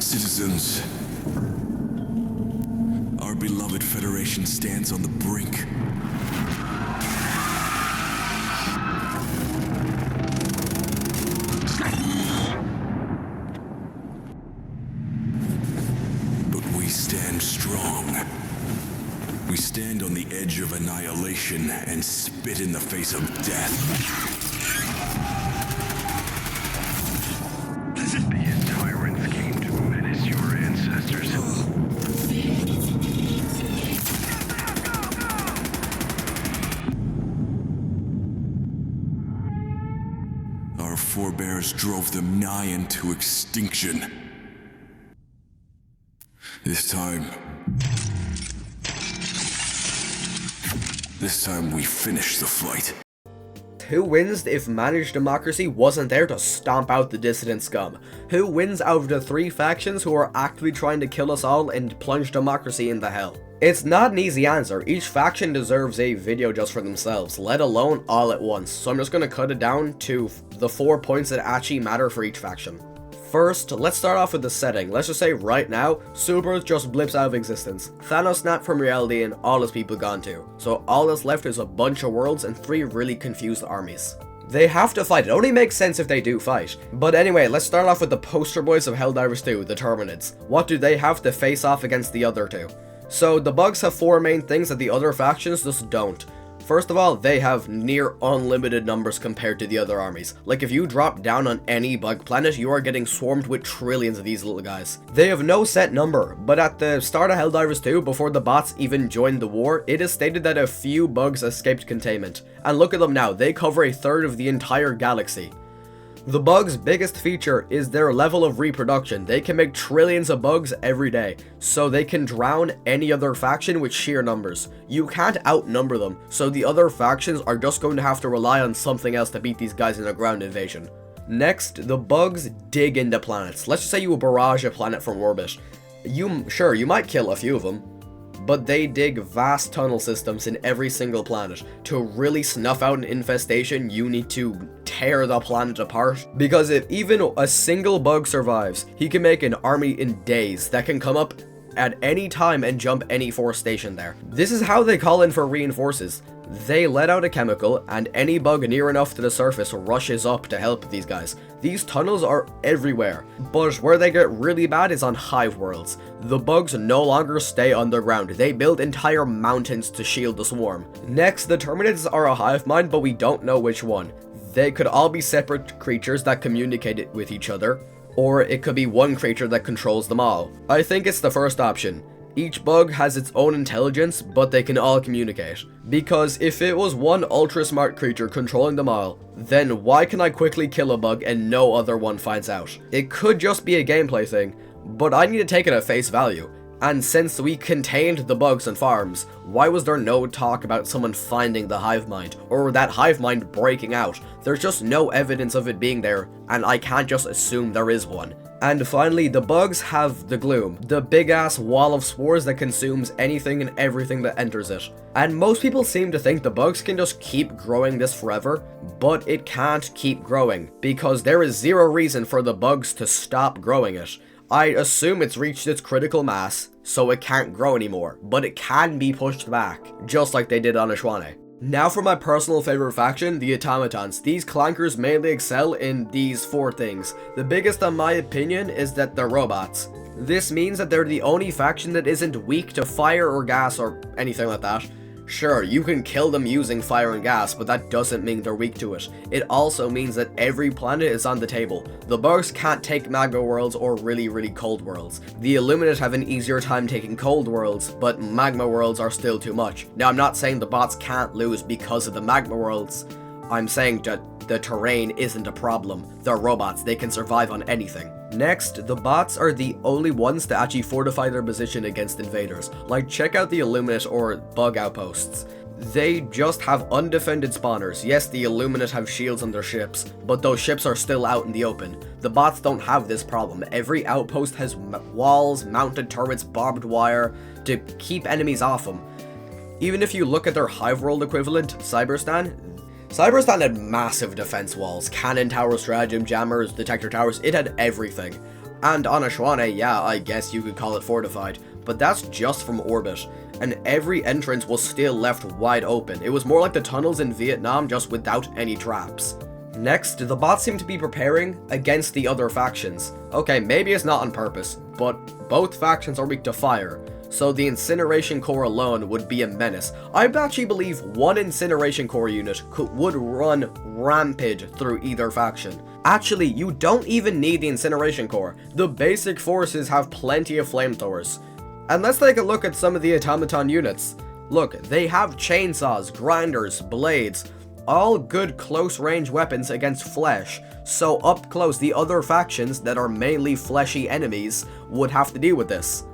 Citizens, our beloved Federation stands on the brink. But we stand strong. We stand on the edge of annihilation and spit in the face of death. The tyrants came to menace your ancestors. Our forebears drove them nigh into extinction. This time we finish the fight. Who wins if managed democracy wasn't there to stomp out the dissident scum? Who wins out of the three factions who are actively trying to kill us all and plunge democracy into hell? It's not an easy answer. Each faction deserves a video just for themselves, let alone all at once. So I'm just going to cut it down to the 4 points that actually matter for each faction. First, let's start off with the setting. Let's just say right now, Super Earth just blips out of existence. Thanos snapped from reality and all his people gone too. So all that's left is a bunch of worlds and 3 really confused armies. They have to fight. It only makes sense if they do fight. But anyway, let's start off with the poster boys of Helldivers 2, the Terminids. What do they have to face off against the other two? So the bugs have 4 main things that the other factions just don't. First of all, they have near unlimited numbers compared to the other armies. Like if you drop down on any bug planet, you are getting swarmed with trillions of these little guys. They have no set number, but at the start of Helldivers 2, before the bots even joined the war, it is stated that a few bugs escaped containment. And look at them now, they cover a third of the entire galaxy. The bugs' biggest feature is their level of reproduction. They can make trillions of bugs every day, so they can drown any other faction with sheer numbers. You can't outnumber them, so the other factions are just going to have to rely on something else to beat these guys in a ground invasion. Next, the bugs dig into planets. Let's just say you barrage a planet from orbit. You might kill a few of them, but they dig vast tunnel systems in every single planet. To really snuff out an infestation, you need to tear the planet apart. Because if even a single bug survives, he can make an army in days that can come up at any time and jump any force station there. This is how they call in for reinforces. They let out a chemical, and any bug near enough to the surface rushes up to help these guys. These tunnels are everywhere, but where they get really bad is on hive worlds. The bugs no longer stay underground, they build entire mountains to shield the swarm. Next, the Terminids are a hive mind, but we don't know which one. They could all be separate creatures that communicate with each other, or it could be one creature that controls them all. I think it's the first option. Each bug has its own intelligence, but they can all communicate. Because if it was one ultra smart creature controlling them all, then why can I quickly kill a bug and no other one finds out? It could just be a gameplay thing, but I need to take it at face value. And since we contained the bugs and farms, why was there no talk about someone finding the hive mind, or that hive mind breaking out? There's just no evidence of it being there, and I can't just assume there is one. And finally, the bugs have the gloom, the big ass wall of spores that consumes anything and everything that enters it. And most people seem to think the bugs can just keep growing this forever, but it can't keep growing, because there is zero reason for the bugs to stop growing it. I assume it's reached its critical mass, so it can't grow anymore, but it can be pushed back, just like they did on Ashwane. Now for my personal favorite faction, the Automatons. These clankers mainly excel in these 4 things. The biggest in my opinion is that they're robots. This means that they're the only faction that isn't weak to fire or gas or anything like that. Sure, you can kill them using fire and gas, but that doesn't mean they're weak to it. It also means that every planet is on the table. The bugs can't take magma worlds or really cold worlds. The Illuminate have an easier time taking cold worlds, but magma worlds are still too much. Now, I'm not saying the bots can't lose because of the magma worlds. I'm saying that the terrain isn't a problem. They're robots, they can survive on anything. Next, the bots are the only ones to actually fortify their position against invaders. Like, check out the Illuminate or bug outposts. They just have undefended spawners. Yes, the Illuminate have shields on their ships, but those ships are still out in the open. The bots don't have this problem. Every outpost has walls, mounted turrets, barbed wire to keep enemies off them. Even if you look at their hive world equivalent, Cyberstan had massive defense walls, cannon towers, stratagem jammers, detector towers. It had everything. And on Ashwane, yeah, I guess you could call it fortified, but that's just from orbit, and every entrance was still left wide open. It was more like the tunnels in Vietnam, just without any traps. Next, the bots seem to be preparing against the other factions. Okay, maybe it's not on purpose, but both factions are weak to fire, so the incineration core alone would be a menace. I actually believe one incineration core unit would run rampage through either faction. Actually, you don't even need the incineration core. The basic forces have plenty of flamethrowers. And let's take a look at some of the automaton units. Look, they have chainsaws, grinders, blades, all good close-range weapons against flesh, so up close the other factions that are mainly fleshy enemies would have to deal with this.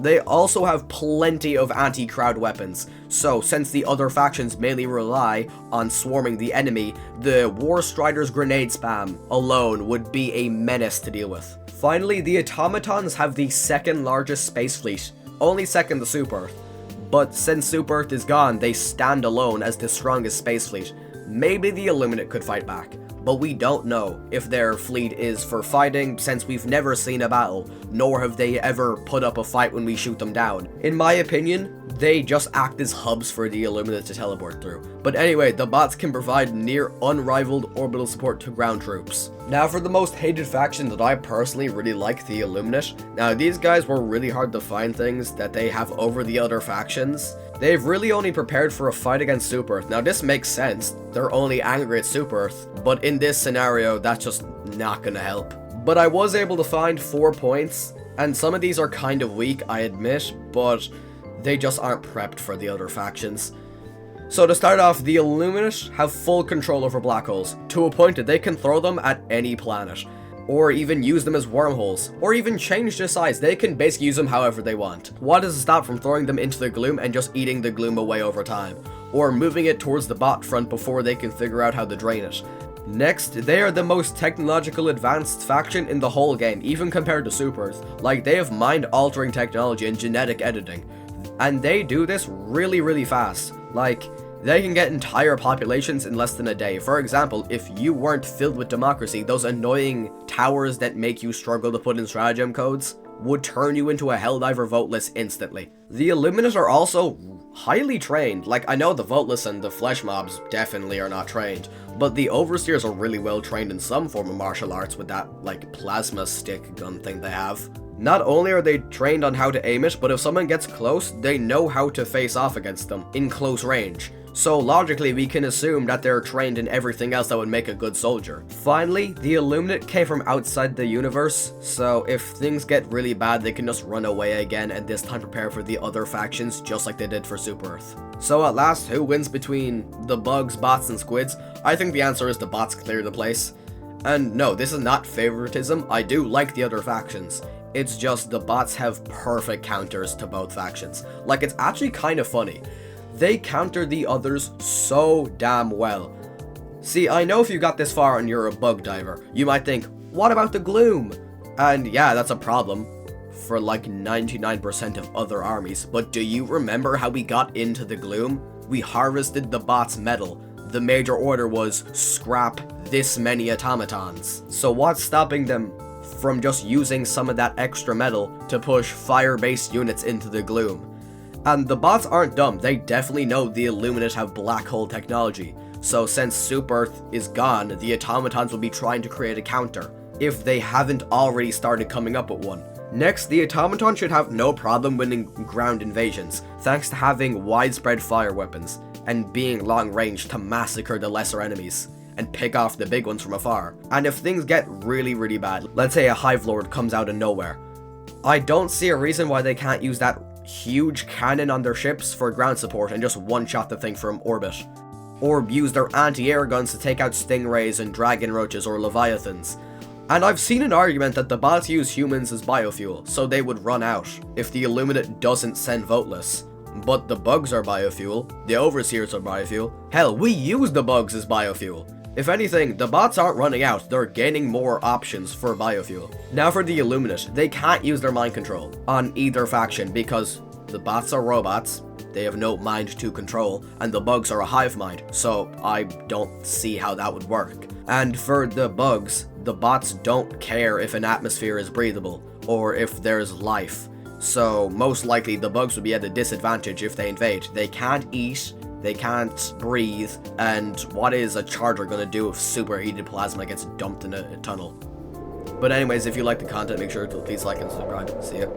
They also have plenty of anti-crowd weapons, so since the other factions mainly rely on swarming the enemy, the War Strider's grenade spam alone would be a menace to deal with. Finally, the Automatons have the second largest space fleet, only second to Super Earth. But since Super Earth is gone, they stand alone as the strongest space fleet. Maybe the Illuminate could fight back, but we don't know if their fleet is for fighting since we've never seen a battle, nor have they ever put up a fight when we shoot them down. In my opinion, they just act as hubs for the Illuminate to teleport through. But anyway, the bots can provide near unrivaled orbital support to ground troops. Now for the most hated faction that I personally really like, the Illuminate. Now these guys were really hard to find things that they have over the other factions. They've really only prepared for a fight against Super Earth. Now this makes sense, they're only angry at Super Earth, but in this scenario that's just not gonna help. But I was able to find 4 points, and some of these are kind of weak, I admit, but they just aren't prepped for the other factions. So to start off, the Illuminate have full control over black holes, to a point that they can throw them at any planet, or even use them as wormholes, or even change their size. They can basically use them however they want. What does it stop from throwing them into the gloom and just eating the gloom away over time, or moving it towards the bot front before they can figure out how to drain it. Next, they are the most technological advanced faction in the whole game, even compared to Super Earth. Like, they have mind-altering technology and genetic editing, and they do this really fast. Like, they can get entire populations in less than a day. For example, if you weren't filled with democracy, those annoying towers that make you struggle to put in stratagem codes would turn you into a Helldiver voteless instantly. The Illuminate are also highly trained. Like, I know the voteless and the flesh mobs definitely are not trained, but the overseers are really well trained in some form of martial arts with that, like, plasma stick gun thing they have. Not only are they trained on how to aim it, but if someone gets close, they know how to face off against them in close range. So logically, we can assume that they're trained in everything else that would make a good soldier. Finally, the Illuminate came from outside the universe, so if things get really bad, they can just run away again and this time prepare for the other factions just like they did for Super Earth. So at last, who wins between the bugs, bots, and squids? I think the answer is the bots clear the place. And no, this is not favoritism, I do like the other factions. It's just the bots have perfect counters to both factions. Like, it's actually kind of funny. They counter the others so damn well. See, I know if you got this far and you're a bug diver, you might think, what about the gloom? And yeah, that's a problem for like 99% of other armies, but do you remember how we got into the gloom? We harvested the bots' metal. The major order was scrap this many automatons. So what's stopping them from just using some of that extra metal to push fire-based units into the gloom? And the bots aren't dumb, they definitely know the Illuminate have black hole technology. So since Super Earth is gone, the automatons will be trying to create a counter, if they haven't already started coming up with one. Next, the automaton should have no problem winning ground invasions, thanks to having widespread fire weapons, and being long range to massacre the lesser enemies, and pick off the big ones from afar. And if things get really bad, let's say a Hive Lord comes out of nowhere, I don't see a reason why they can't use that huge cannon on their ships for ground support and just one-shot the thing from orbit. Or use their anti-air guns to take out stingrays and dragon roaches or leviathans. And I've seen an argument that the bots use humans as biofuel, so they would run out if the Illuminate doesn't send voteless. But the bugs are biofuel, the overseers are biofuel, hell, we use the bugs as biofuel. If anything, the bots aren't running out, they're gaining more options for biofuel. Now for the Illuminate, they can't use their mind control on either faction because the bots are robots, they have no mind to control, and the bugs are a hive mind, so I don't see how that would work. And for the bugs, the bots don't care if an atmosphere is breathable, or if there's life. So most likely the bugs would be at a disadvantage if they invade. They can't eat, they can't breathe, and what is a charger gonna do if superheated plasma gets dumped in a tunnel? But anyways, if you like the content, make sure to please like and subscribe. See ya.